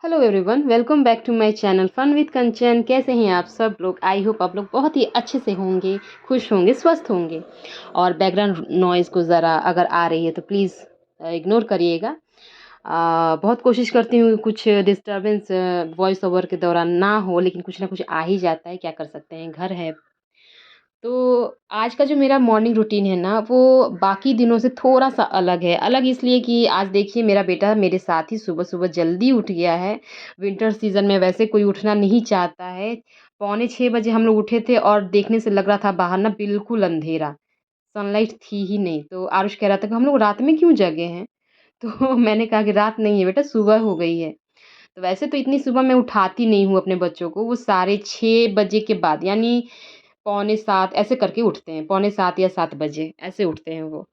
Hello everyone, welcome back to my channel fun with Kanchan. कैसे हैं आप सब लोग? आई होप आप लोग बहुत ही अच्छे से होंगे, खुश होंगे, स्वस्थ होंगे। और बैकग्राउंड नॉइज़ को ज़रा अगर आ रही है तो प्लीज़ इग्नोर करिएगा। बहुत कोशिश करती हूँ कुछ डिस्टरबेंस वॉइस ओवर के दौरान ना हो, लेकिन कुछ ना कुछ आ ही जाता है, क्या कर सकते हैं, घर है। तो आज का जो मेरा मॉर्निंग रूटीन है ना, वो बाकी दिनों से थोड़ा-सा अलग है। अलग इसलिए कि आज देखिए मेरा बेटा मेरे साथ ही सुबह-सुबह जल्दी उठ गया है। विंटर सीज़न में वैसे कोई उठना नहीं चाहता है। पौने 6 बजे हम लोग उठे थे और देखने से लग रहा था बाहर ना बिल्कुल अंधेरा, सनलाइट थी ही नहीं। तो आरुष कह रहा था कि हम लोग रात में क्यों जगे हैं? तो मैंने कहा कि रात नहीं है बेटा, सुबह हो गई है। तो वैसे तो इतनी सुबह मैं उठाती नहीं हूँ अपने बच्चों को, वो साढ़े 6 बजे के बाद यानी पौने 7 ऐसे करके उठते हैं, पौने 7 या 7 बजे ऐसे उठते हैं वो।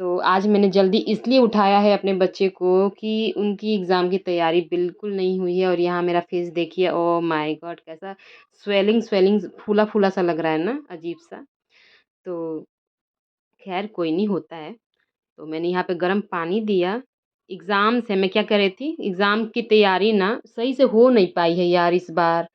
तो आज मैंने जल्दी इसलिए उठाया है अपने बच्चे को कि उनकी एग्ज़ाम की तैयारी बिल्कुल नहीं हुई है और यहाँ मेरा फेस देखिए, ओह माय गॉड! कैसा स्वेलिंग फूला-फूला सा लग रहा है ना, अजीब-सा। तो ख़ैर कोई नहीं, होता है। तो मैंने यहाँ पे गर्म पानी दिया। एग्ज़ाम्स है, मैं क्या कर रही थी, एग्ज़ाम की तैयारी ना सही से हो नहीं पाई है यार इस बार।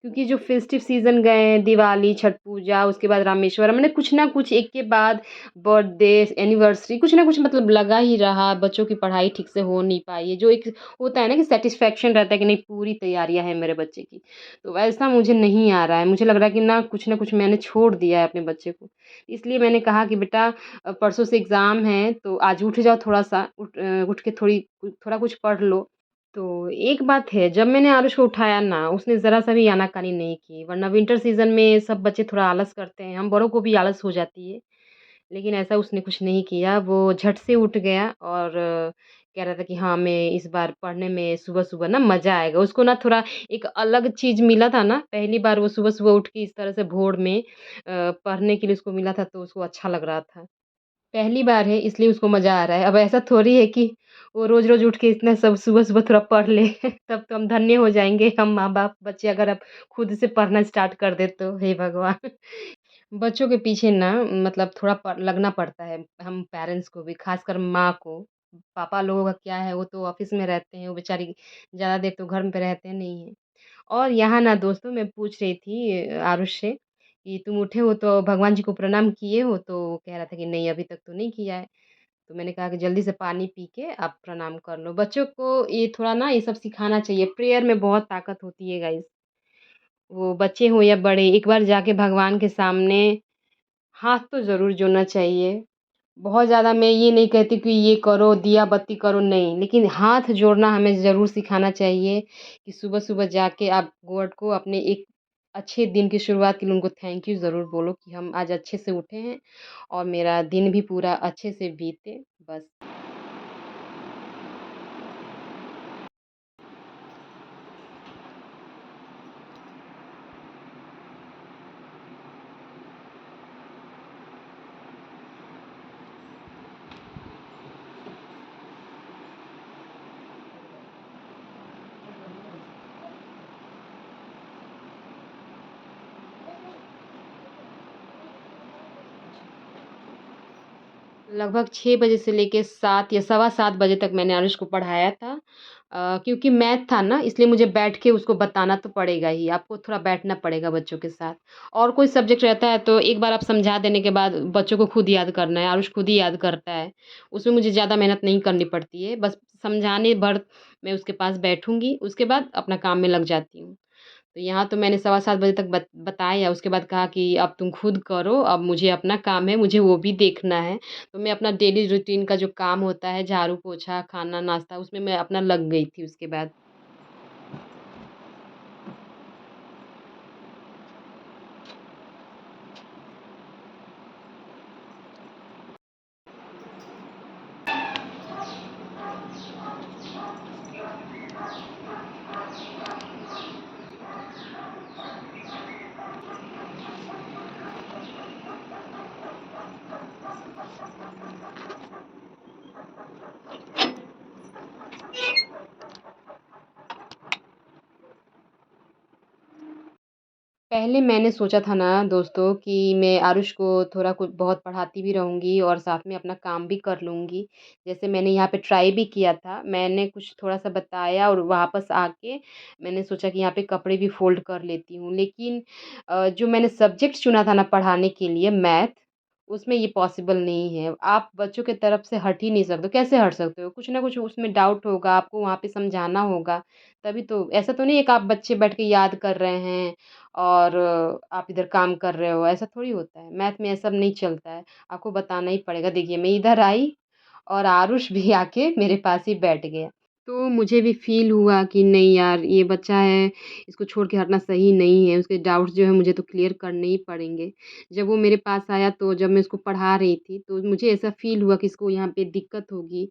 क्योंकि जो फेस्टिव सीज़न गए हैं, दिवाली, छठ पूजा, उसके बाद रामेश्वरम, मैंने कुछ ना कुछ एक के बाद बर्थडे, एनिवर्सरी, कुछ ना कुछ मतलब लगा ही रहा। बच्चों की पढ़ाई ठीक से हो नहीं पाई है। जो एक होता है ना कि सैटिस्फैक्शन रहता है कि नहीं पूरी तैयारियाँ हैं मेरे बच्चे की, तो वैसा मुझे नहीं आ रहा है। मुझे लग रहा है कि ना कुछ मैंने छोड़ दिया है अपने बच्चे को। इसलिए मैंने कहा कि बेटा परसों से एग्ज़ाम है तो आज उठ जाओ थोड़ा-सा, उठ के थोड़ा कुछ पढ़ लो। तो एक बात है, जब मैंने आरुष को उठाया ना, उसने ज़रा-सा भी आनाकानी नहीं की, वरना विंटर सीज़न में सब बच्चे थोड़ा आलस करते हैं, हम बड़ों को भी आलस हो जाती है। लेकिन ऐसा उसने कुछ नहीं किया, वो झट से उठ गया और कह रहा था कि हाँ, मैं इस बार पढ़ने में सुबह-सुबह ना मज़ा आएगा। उसको ना थोड़ा एक अलग चीज़ मिला था ना, पहली बार वो सुबह-सुबह उठ के इस तरह से भोर में पढ़ने के लिए उसको मिला था, तो उसको अच्छा लग रहा था। पहली बार है इसलिए उसको मज़ा आ रहा है। अब ऐसा थोड़ी है कि वो रोज़-रोज़ उठ के इतना सब सुबह-सुबह थोड़ा पढ़ ले तब तो हम धन्य हो जाएँगे, हम माँ-बाप। बच्चे अगर अब खुद से पढ़ना स्टार्ट कर दें तो, हे भगवान! बच्चों के पीछे ना मतलब थोड़ा लगना पड़ता है हम पेरेंट्स को भी, ख़ासकर माँ को। पापा लोगों का क्या है, वो तो ऑफ़िस में रहते हैं, वो बेचारी ज़्यादा देर तो घर में पे रहते नहीं हैं। और यहाँ ना दोस्तों मैं पूछ रही थी आरुष से कि तुम उठे हो तो भगवान जी को प्रणाम किए हो? तो कह रहा था कि नहीं अभी तक तो नहीं किया है। तो मैंने कहा कि जल्दी से पानी पी के आप प्रणाम कर लो। बच्चों को ये थोड़ा ना ये सब सिखाना चाहिए। प्रेयर में बहुत ताकत होती है गाइज़। वो बच्चे हों या बड़े, एक बार जाके भगवान के सामने हाथ तो ज़रूर जोड़ना चाहिए। बहुत ज़्यादा मैं ये नहीं कहती कि ये करो, दिया बत्ती करो, नहीं। लेकिन हाथ जोड़ना हमें ज़रूर सिखाना चाहिए कि सुबह-सुबह जाके आप गॉड को अपने एक अच्छे दिन की शुरुआत के लिए उनको थैंक यू ज़रूर बोलो कि हम आज अच्छे से उठे हैं और मेरा दिन भी पूरा अच्छे से बीते, बस। लगभग 6 बजे से लेके 7 या सवा 7 बजे तक मैंने अनुष को पढ़ाया था। क्योंकि मैथ था ना इसलिए मुझे बैठ के उसको बताना तो पड़ेगा ही, आपको थोड़ा बैठना पड़ेगा बच्चों के साथ। और कोई सब्जेक्ट रहता है तो एक बार आप समझा देने के बाद बच्चों को खुद याद करना है, आरुष खुद ही याद करता है। उसमें मुझे ज़्यादा मेहनत नहीं करनी पड़ती है, बस समझाने भर मैं उसके पास बैठूँगी, उसके बाद अपना काम में लग जाती हूँ। तो यहाँ तो मैंने सवा 7 बजे तक बताया, उसके बाद कहा कि अब तुम खुद करो, अब मुझे अपना काम है, मुझे वो भी देखना है। तो मैं अपना डेली रूटीन का जो काम होता है, झाड़ू-पोछा, खाना, नाश्ता, उसमें मैं अपना लग गई थी उसके बाद। पहले मैंने सोचा था ना दोस्तों कि मैं आरुष को थोड़ा कुछ बहुत पढ़ाती भी रहूँगी और साथ में अपना काम भी कर लूँगी। जैसे मैंने यहाँ पे ट्राई भी किया था, मैंने कुछ थोड़ा-सा बताया और वापस आके मैंने सोचा कि यहाँ पे कपड़े भी फ़ोल्ड कर लेती हूँ। लेकिन जो मैंने सब्जेक्ट चुना था ना पढ़ाने के लिए मैथ, उसमें ये पॉसिबल नहीं है। आप बच्चों के तरफ से हट ही नहीं सकते हो, कैसे हट सकते हो? कुछ ना कुछ उसमें डाउट होगा, आपको वहाँ पे समझाना होगा, तभी तो ऐसा तो नहीं है कि आप बच्चे बैठ के याद कर रहे हैं और आप इधर काम कर रहे हो, ऐसा थोड़ी होता है। मैथ में ये सब नहीं चलता है, आपको बताना ही पड़ेगा। देखिए मैं इधर आई और आरुष भी आके मेरे पास ही बैठ गया। तो मुझे भी फ़ील हुआ कि नहीं यार ये बच्चा है, इसको छोड़ के हटना सही नहीं है, उसके डाउट्स जो हैं मुझे तो क्लियर करने ही पड़ेंगे। जब वो मेरे पास आया तो जब मैं उसको पढ़ा रही थी, तो मुझे ऐसा फ़ील हुआ कि इसको यहाँ पे दिक्कत होगी।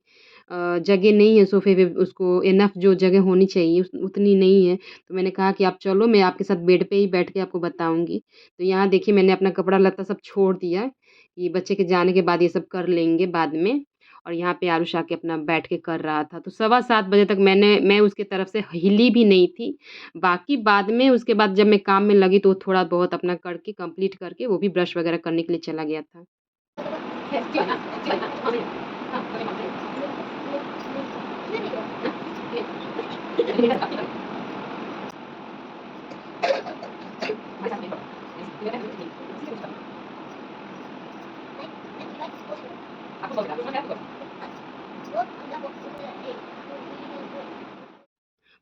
जगह नहीं है सोफ़े पे उसको इनफ़ जो जगह होनी चाहिए उतनी नहीं है। तो मैंने कहा कि आप चलो मैं आपके साथ बेड पे ही बैठ के आपको बताऊँगी। तो यहाँ देखिए मैंने अपना कपड़ा-लत्ता सब छोड़ दिया, कि बच्चे के जाने के बाद ये सब कर लेंगे बाद में। और यहाँ पे आरुष आके अपना बैठ के कर रहा था। तो सवा 7 बजे तक मैं उसके तरफ से हिली भी नहीं थी। बाकी बाद में उसके बाद जब मैं काम में लगी तो थोड़ा बहुत अपना करके कंप्लीट करके वो भी ब्रश वगैरह करने के लिए चला गया था।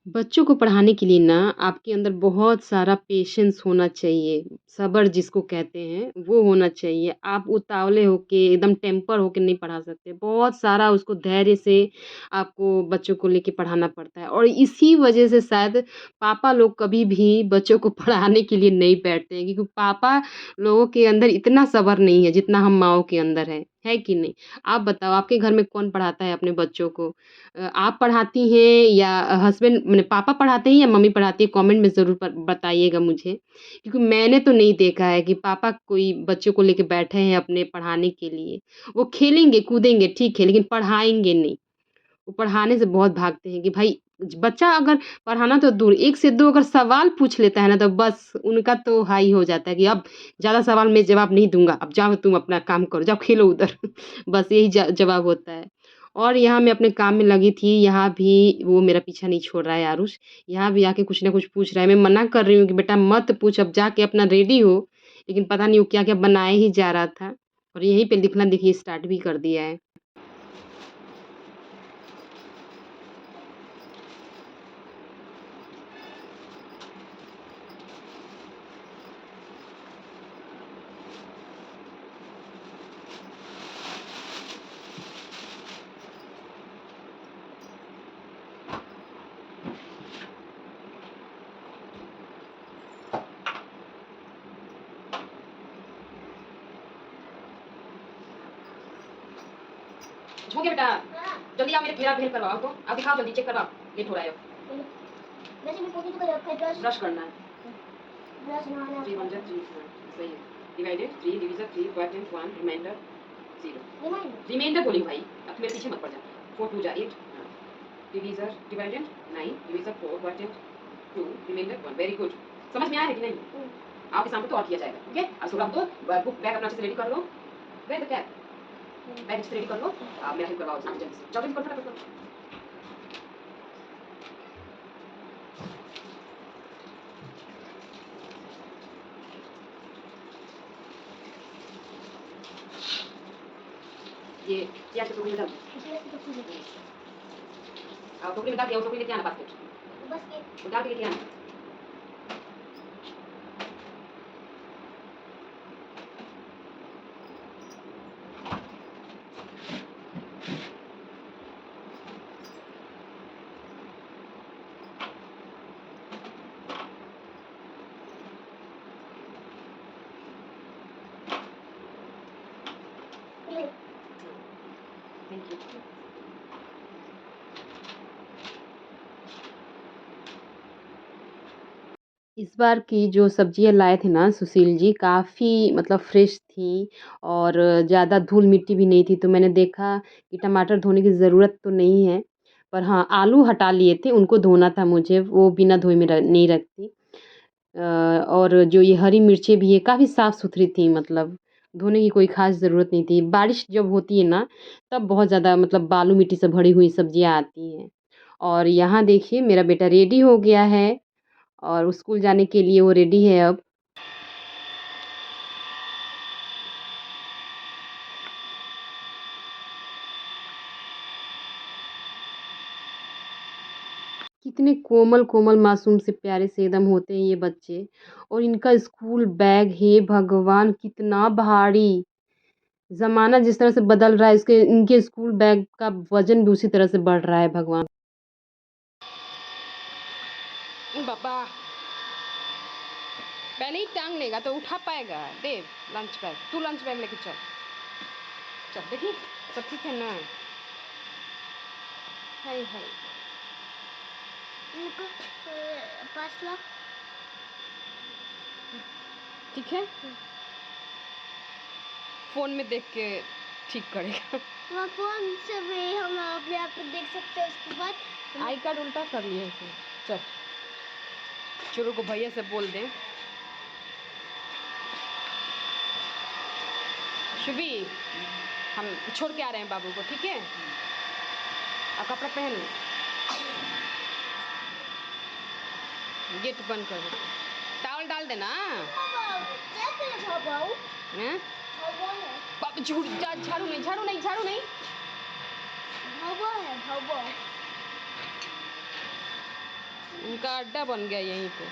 बच्चों को पढ़ाने के लिए ना आपके अंदर बहुत सारा पेशेंस होना चाहिए, सब्र जिसको कहते हैं वो होना चाहिए। आप उतावले होके एकदम टेम्पर होके नहीं पढ़ा सकते। बहुत सारा उसको धैर्य से आपको बच्चों को लेके पढ़ाना पड़ता है और इसी वजह से शायद पापा लोग कभी भी बच्चों को पढ़ाने के लिए नहीं बैठते हैं क्योंकि पापा लोगों के अंदर इतना सब्र नहीं है जितना हम माँओं के अंदर है कि नहीं? आप बताओ आपके घर में कौन पढ़ाता है अपने बच्चों को? आप पढ़ाती हैं या हस्बैंड माने पापा पढ़ाते हैं या मम्मी पढ़ाती है? कमेंट में ज़रूर प बताइएगा मुझे। क्योंकि मैंने तो नहीं देखा है कि पापा कोई बच्चों को लेके बैठे हैं अपने पढ़ाने के लिए। वो खेलेंगे, कूदेंगे ठीक है, लेकिन पढ़ाएँगे नहीं। वो पढ़ाने से बहुत भागते हैं कि भाई बच्चा अगर पढ़ाना तो दूर, 1 से 2 अगर सवाल पूछ लेता है ना तो बस उनका तो हाई हो जाता है कि अब ज़्यादा सवाल मैं जवाब नहीं दूँगा, अब जाओ तुम अपना काम करो, जाओ खेलो उधर। बस यही जवाब होता है। और यहाँ मैं अपने काम में लगी थी, यहाँ भी वो मेरा पीछा नहीं छोड़ रहा है आरुष। यहाँ भी आके कुछ न कुछ पूछ रहा है। मैं मना कर रही हूँ कि बेटा मत पूछ, अब जाके अपना रेडी हो। लेकिन पता नहीं वो क्या-क्या बनाए ही जा रहा था और यहीं पे लिखना देखिए स्टार्ट भी कर दिया है। हो गया बेटा, जल्दी आओ मेरा हेल्प करवाओ तो। आप दिखाओ जल्दी चेक करवाओ, लेट हो रहा है अब। वैसे मैं पोटी तो कर रखा है ब्रश ब्रश करना है। ब्रश नहाना 3 1 जा 3 सही है। Divided 3 divisor 3 quotient 1 remainder 0। Remainder remainder बोली भाई, अब मेरे पीछे मत पड़ जा। 4 2 जा 8 divisor divided 9 divisor 4 quotient 2 remainder 1 very good. समझ में आया है कि नहीं? आपके सामने तो और किया जाएगा, ठीक है? अब थोड़ा तो बुक बैग अपना अच्छे से रेडी कर लो। Where the cap? बैग अच्छे से रेडी कर लो। मेरा हेल्प करवाओ जल्दी से। जल्दी करो फटाफट करो। ये प्याज की टोकरी में डाल दो। टोकरी में डाल दिया, वो टोकरी लेके आना बास्केट। बस के वो डाल के लेके आना। ये थैंक यू। इस बार की जो सब्जियाँ लाए थे ना सुशील जी काफ़ी मतलब फ्रेश थी और ज़्यादा धूल-मिट्टी भी नहीं थी, तो मैंने देखा कि टमाटर धोने की ज़रूरत तो नहीं है। पर हाँ, आलू हटा लिए थे, उनको धोना था मुझे, वो बिना धोए मैं नहीं रखती। और जो ये हरी मिर्चें भी है काफ़ी साफ़ सुथरी थी, मतलब धोने की कोई ख़ास ज़रूरत नहीं थी। बारिश जब होती है ना तब बहुत ज़्यादा मतलब बालू मिट्टी से भरी हुई सब्जियाँ आती हैं। और यहाँ देखिए मेरा बेटा रेडी हो गया है और स्कूल जाने के लिए वो रेडी है अब। कितने कोमल-कोमल मासूम से प्यारे से एकदम होते हैं ये बच्चे। और इनका स्कूल बैग, हे भगवान! कितना भारी। ज़माना जिस तरह से बदल रहा है इसके इनके स्कूल बैग का वज़न भी उसी तरह से बढ़ रहा है, भगवान। बाबा! पहले ही टांग लेगा तो उठा पाएगा। दे लंच बैग, तू लंच बैग लेके चल। चल देखी सब ठीक है ना? हाय हाय। इनको 5 लाख ठीक है? फ़ोन में देख के ठीक करेगा। वहाँ फोन से भी हम अपने आप को देख सकते हैं। उसके बाद आई कार्ड उल्टा कर लिया इसने। चल चलो को भैया से बोल दें। शुभी, हम छोड़ के आ रहे हैं बाबू को, ठीक है? और कपड़ा पहन लो। गेट बंद कर दो। टॉवल डाल देना। भाव हैं? बाबू झाड़ू नहीं, झाड़ू नहीं, झाड़ू नहीं। है भाव उनका अड्डा बन गया यहीं पे।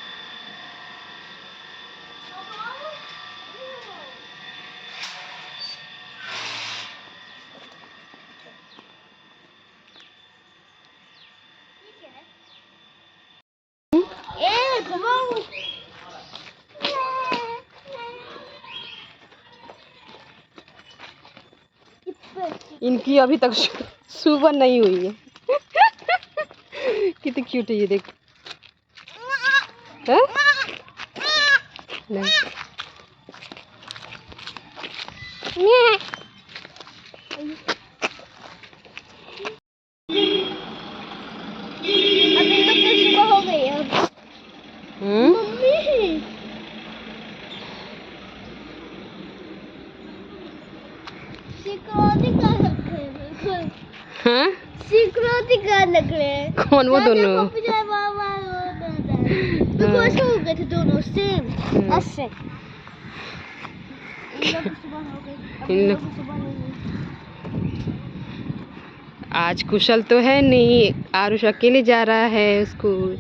ए भाव इनकी अभी तक सुबह नहीं हुई है। कितनी क्यूट है ये, देख। हैं? नहीं। अभी तो फिर सुबह हो गई है। मम्मी सिक्योरिटी का लग रहे हैं बिल्कुल। हाँ? सिक्योरिटी का लग रहे हैं। कौन वो दोनों? तो ऐसे हो गए थे दोनों सेम ऐसे। इन लोग की सुबह हो गई, अब इन लोग की सुबह नहीं हुई। आज कुशल तो है नहीं, आरुष अकेले जा रहा है स्कूल।